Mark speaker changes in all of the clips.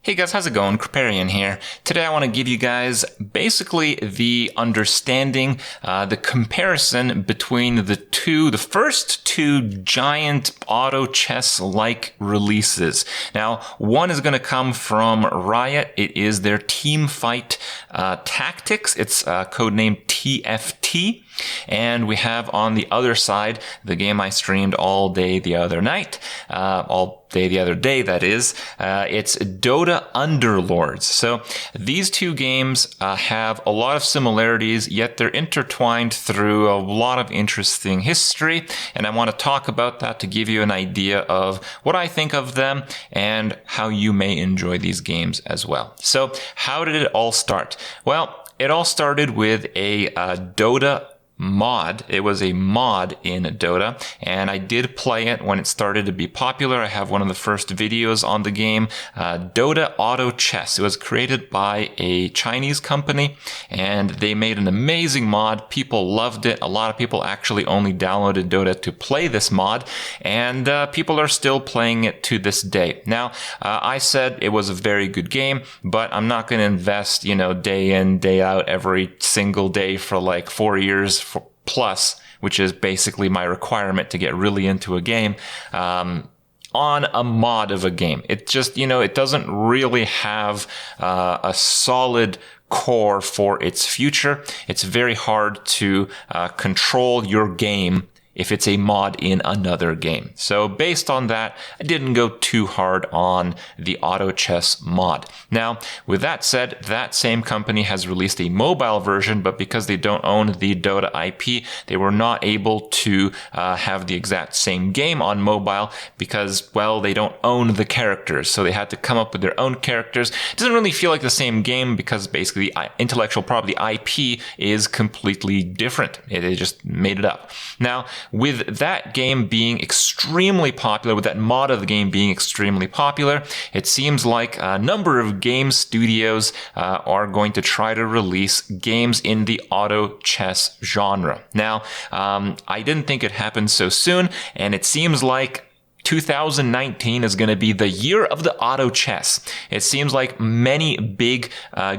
Speaker 1: Hey guys, how's it going? Kripparrian here. Today I want to give you guys basically the understanding, the comparison between the first two giant auto chess-like releases. Now, one is going to come from Riot. It is their Teamfight Tactics. It's codenamed TFT. And we have on the other side the game I streamed all day the other night, all day the other day, that is. It's Dota Underlords. So these two games have a lot of similarities, yet they're intertwined through a lot of interesting history. And I want to talk about that to give you an idea of what I think of them and how you may enjoy these games as well. So how did it all start? Well, it all started with a Dota mod. It was a mod in Dota, and I did play it when it started to be popular. I have one of the first videos on the game, Dota Auto Chess. It was created by a Chinese company, and they made an amazing mod. People loved it. A lot of people actually only downloaded Dota to play this mod, and people are still playing it to this day. Now, I said it was a very good game, but I'm not going to invest, day in, day out, every single day for like 4 years plus, which is basically my requirement to get really into a game, on a mod of a game. It just, it doesn't really have a solid core for its future. It's very hard to control your game if it's a mod in another game. So based on that, I didn't go too hard on the auto chess mod. Now, with that said, that same company has released a mobile version, but because they don't own the Dota IP, they were not able to have the exact same game on mobile because, well, they don't own the characters. So they had to come up with their own characters. It doesn't really feel like the same game because basically intellectual property IP is completely different. They just made it up. Now, with that game being extremely popular, with that mod of the game being extremely popular, it seems like a number of game studios are going to try to release games in the auto chess genre. Now, I didn't think it happened so soon, and it seems like 2019 is going to be the year of the auto chess. It seems like many big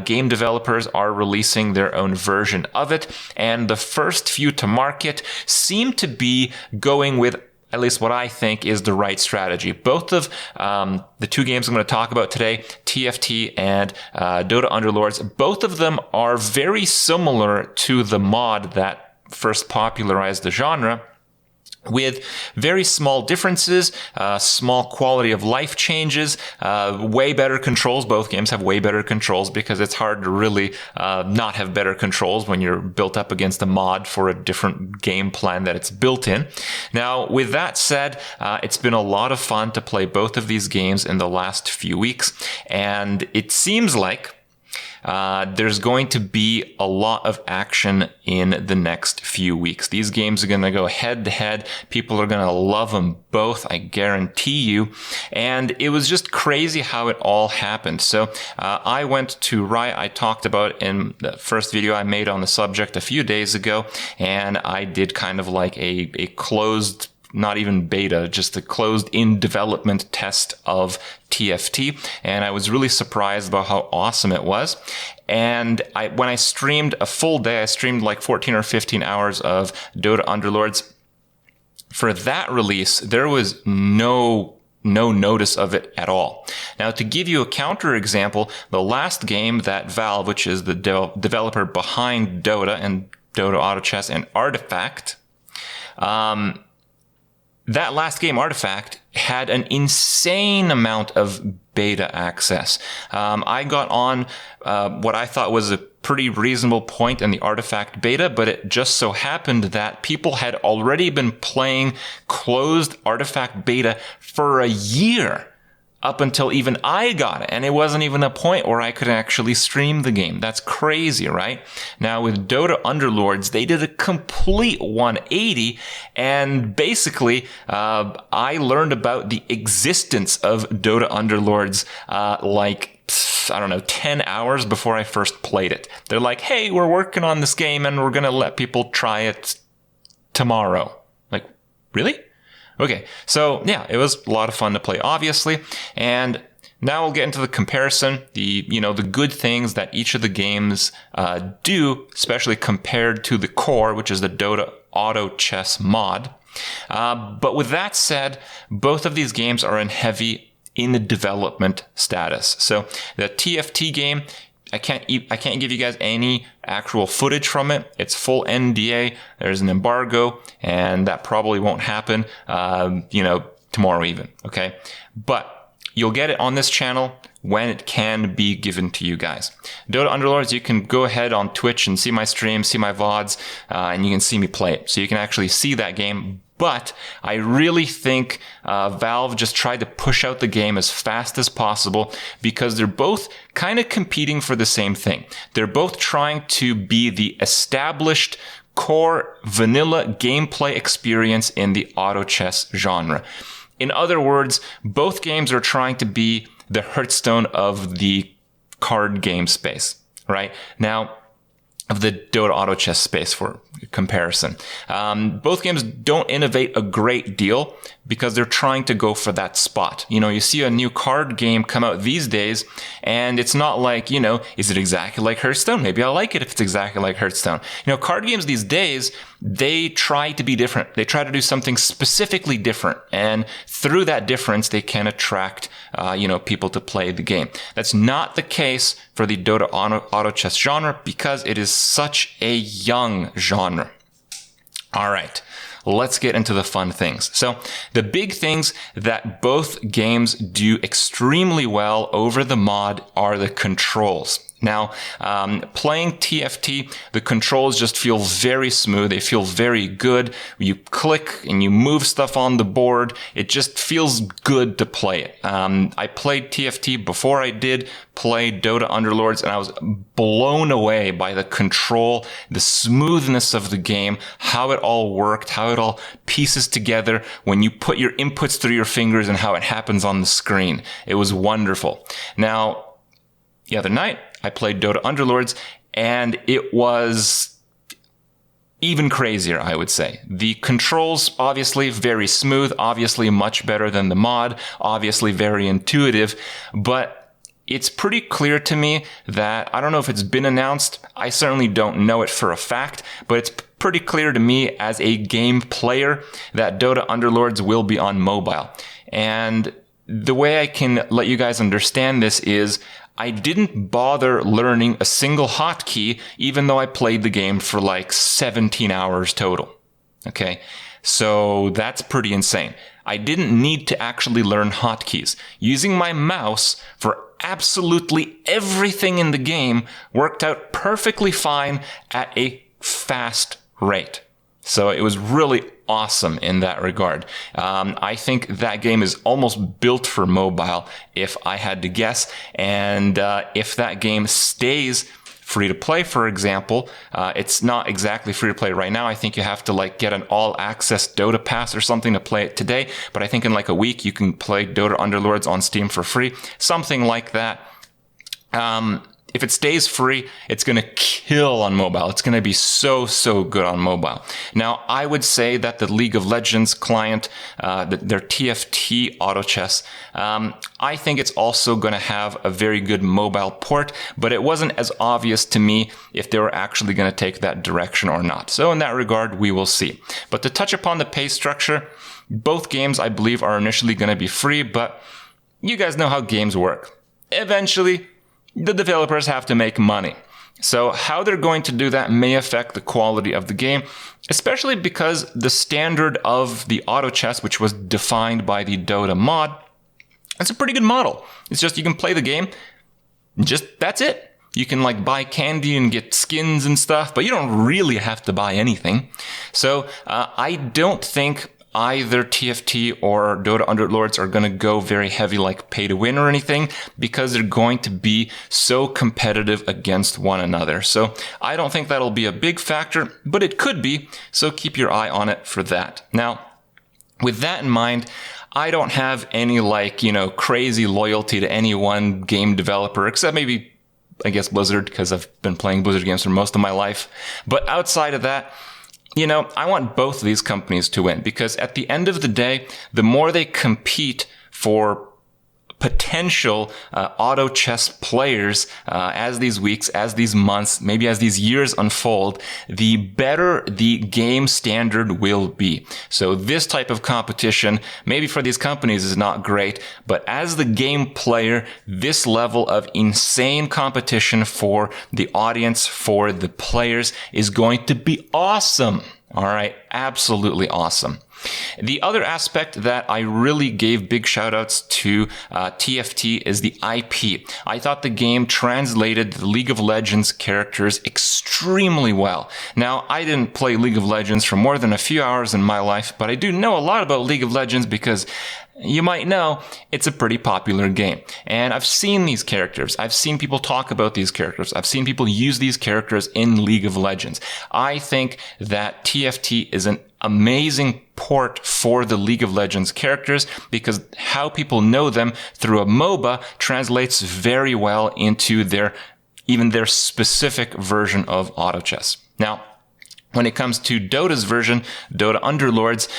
Speaker 1: game developers are releasing their own version of it, and the first few to market seem to be going with at least what I think is the right strategy. Both of the two games I'm going to talk about today, TFT and Dota Underlords, both of them are very similar to the mod that first popularized the genre, with very small differences, small quality of life changes, way better controls. Both games have way better controls because it's hard to really not have better controls when you're built up against a mod for a different game plan that it's built in. Now, with that said, it's been a lot of fun to play both of these games in the last few weeks, and it seems like there's going to be a lot of action in the next few weeks. These games are going to go head to head. People are going to love them both, I guarantee you. And it was just crazy how it all happened. So I went to Riot. I talked about it in the first video I made on the subject a few days ago, and I did kind of like a closed, not even beta, just a closed in development test of TFT. And I was really surprised about how awesome it was. And when I streamed a full day, I streamed like 14 or 15 hours of Dota Underlords. For that release, there was no notice of it at all. Now, to give you a counter example, the last game that Valve, which is the developer behind Dota and Dota Auto Chess and Artifact, that last game, Artifact, had an insane amount of beta access. I got on what I thought was a pretty reasonable point in the Artifact beta, but it just so happened that people had already been playing closed Artifact beta for a year, up until even I got it. And it wasn't even a point where I could actually stream the game. That's crazy, right? Now with Dota Underlords, they did a complete 180. And basically, I learned about the existence of Dota Underlords, 10 hours before I first played it. They're like, hey, we're working on this game and we're going to let people try it tomorrow. Like, really? Okay, so yeah, it was a lot of fun to play, obviously, and Now we'll get into the comparison, the good things that each of the games do, especially compared to the core, which is the Dota Auto Chess mod. But with that said, both of these games are in the development status. So the TFT game, I can't give you guys any actual footage from it. It's full NDA. There's an embargo, and that probably won't happen, tomorrow even. Okay, but you'll get it on this channel when it can be given to you guys. Dota Underlords, you can go ahead on Twitch and see my stream, see my VODs, and you can see me play it. So you can actually see that game. But I really think Valve just tried to push out the game as fast as possible because they're both kind of competing for the same thing. They're both trying to be the established core vanilla gameplay experience in the auto chess genre. In other words, both games are trying to be the Hearthstone of the card game space, right? Now, of the Dota Auto Chess space for comparison. Both games don't innovate a great deal because they're trying to go for that spot. You see a new card game come out these days, and it's not like, is it exactly like Hearthstone? Maybe I like it if it's exactly like Hearthstone. Card games these days, they try to be different. They try to do something specifically different. And through that difference, they can attract, people to play the game. That's not the case for the Dota Auto Chess genre because it is such a young genre. All right, let's get into the fun things. So the big things that both games do extremely well over the mod are the controls. Now, playing TFT, the controls just feel very smooth. They feel very good. You click and you move stuff on the board. It just feels good to play it. I played TFT before I did play Dota Underlords, and I was blown away by the control, the smoothness of the game, how it all worked, how it all pieces together when you put your inputs through your fingers and how it happens on the screen. It was wonderful. Now, the other night, I played Dota Underlords, and it was even crazier, I would say. The controls, obviously, very smooth, obviously much better than the mod, obviously very intuitive, but it's pretty clear to me that, I don't know if it's been announced, I certainly don't know it for a fact, but it's pretty clear to me as a game player that Dota Underlords will be on mobile. And the way I can let you guys understand this is I didn't bother learning a single hotkey, even though I played the game for like 17 hours total. Okay, so that's pretty insane. I didn't need to actually learn hotkeys. Using my mouse for absolutely everything in the game worked out perfectly fine at a fast rate. So it was really awesome in that regard. I think that game is almost built for mobile, if I had to guess. And if that game stays free to play, for example, it's not exactly free to play right now. I think you have to get an all access Dota pass or something to play it today. But I think in a week you can play Dota Underlords on Steam for free, something like that. If it stays free, it's going to kill on mobile. It's going to be so good on mobile. Now, I would say that the League of Legends client, their TFT Auto Chess, I think it's also going to have a very good mobile port, but it wasn't as obvious to me if they were actually going to take that direction or not. So in that regard, we will see. But to touch upon the pay structure, both games, I believe, are initially going to be free, but you guys know how games work. Eventually, the developers have to make money. So how they're going to do that may affect the quality of the game, especially because the standard of the auto chess, which was defined by the Dota mod, it's a pretty good model. It's just you can play the game, that's it. You can buy candy and get skins and stuff, but you don't really have to buy anything. So I don't think either TFT or Dota Underlords are going to go very heavy pay to win or anything because they're going to be so competitive against one another. So I don't think that'll be a big factor, but it could be. So keep your eye on it for that. Now, with that in mind, I don't have any crazy loyalty to any one game developer except maybe, I guess, Blizzard, because I've been playing Blizzard games for most of my life. But outside of that, I want both of these companies to win because at the end of the day, the more they compete for potential auto chess players as these weeks, as these months, maybe as these years unfold, the better the game standard will be. So this type of competition, maybe for these companies, is not great, but as the game player, this level of insane competition for the audience, for the players, is going to be awesome. All right, absolutely awesome. The other aspect that I really gave big shout outs to TFT is the IP. I thought the game translated the League of Legends characters extremely well. Now, I didn't play League of Legends for more than a few hours in my life, but I do know a lot about League of Legends because you might know it's a pretty popular game. And I've seen these characters. I've seen people talk about these characters. I've seen people use these characters in League of Legends. I think that TFT is an amazing port for the League of Legends characters because how people know them through a MOBA translates very well into even their specific version of auto chess. Now, when it comes to Dota's version, Dota Underlords,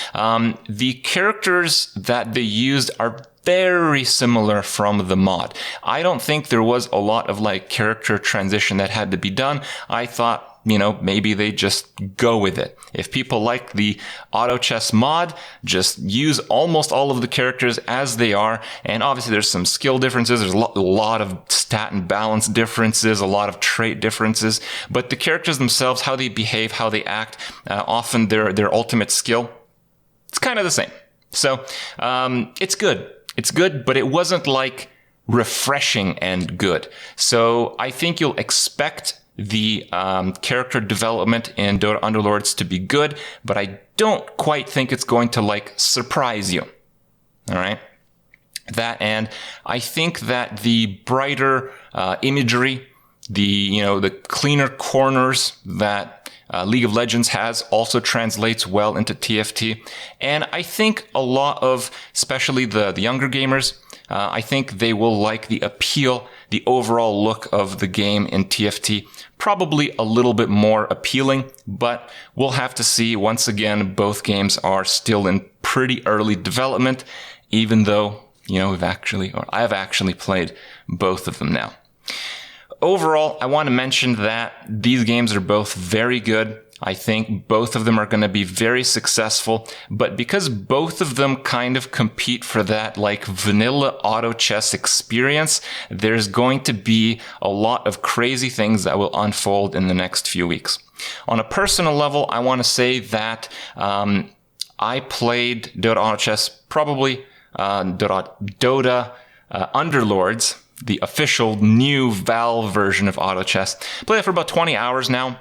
Speaker 1: the characters that they used are very similar from the mod. I don't think there was a lot of character transition that had to be done. I thought, maybe they just go with it. If people like the auto chess mod, just use almost all of the characters as they are. And obviously there's some skill differences. There's a lot of stat and balance differences, a lot of trait differences. But the characters themselves, how they behave, how they act, often their ultimate skill, it's kind of the same. So it's good. It's good, but it wasn't refreshing and good. So I think you'll expect the character development in Dota Underlords to be good, but I don't quite think it's going to surprise you. All right. That, and I think that the brighter imagery, the cleaner corners that League of Legends has also translates well into TFT. And I think a lot of, especially the younger gamers, I think they will like the appeal, the overall look of the game in TFT. Probably a little bit more appealing, but we'll have to see. Once again, both games are still in pretty early development, even though, I've actually played both of them now. Overall, I want to mention that these games are both very good. I think both of them are going to be very successful, but because both of them kind of compete for that vanilla auto chess experience, there's going to be a lot of crazy things that will unfold in the next few weeks. On a personal level, I want to say that I played Dota Auto Chess, probably Dota Underlords, the official new Valve version of auto chess. Played it for about 20 hours now.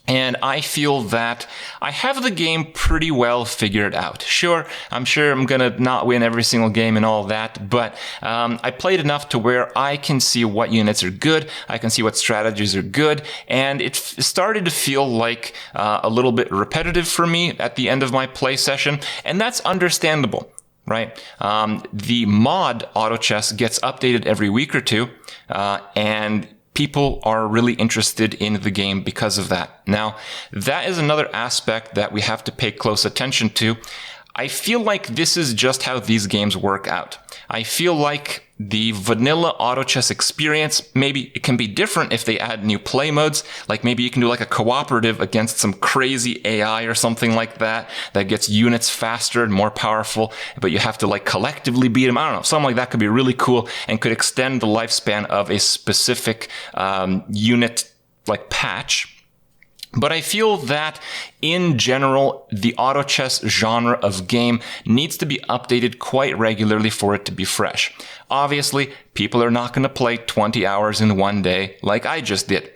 Speaker 1: And I feel that I have the game pretty well figured out. Sure, I'm going to not win every single game and all that, but I played enough to where I can see what units are good, I can see what strategies are good, and it started to feel like a little bit repetitive for me at the end of my play session, and that's understandable. Right? The mod auto chess gets updated every week or two, and people are really interested in the game because of that. Now, that is another aspect that we have to pay close attention to. I feel like this is just how these games work out. I feel like the vanilla auto chess experience, maybe it can be different if they add new play modes. Maybe you can do a cooperative against some crazy AI or something like that gets units faster and more powerful, but you have to collectively beat them. I don't know. Something like that could be really cool and could extend the lifespan of a specific unit patch. But I feel that, in general, the auto chess genre of game needs to be updated quite regularly for it to be fresh. Obviously, people are not going to play 20 hours in one day like I just did.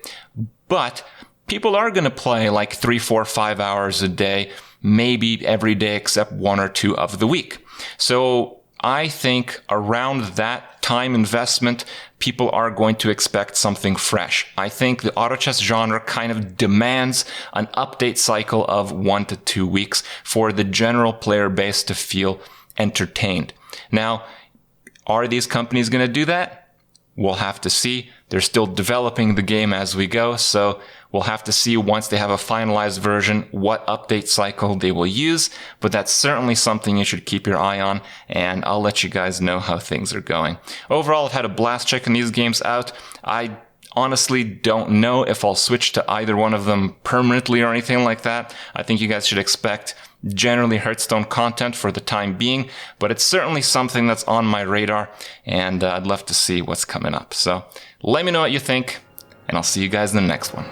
Speaker 1: But people are going to play 3, 4, 5 hours a day, maybe every day except 1 or 2 of the week. So I think around that time investment, people are going to expect something fresh. I think the auto chess genre kind of demands an update cycle of 1 to 2 weeks for the general player base to feel entertained. Now, are these companies going to do that? we'll have to see. They're still developing the game as we go, so we'll have to see once they have a finalized version what update cycle they will use, but that's certainly something you should keep your eye on, and I'll let you guys know how things are going. Overall, I've had a blast checking these games out. I honestly don't know if I'll switch to either one of them permanently or anything like that. I think you guys should expect generally Hearthstone content for the time being, but it's certainly something that's on my radar, and I'd love to see what's coming up. So let me know what you think, and I'll see you guys in the next one.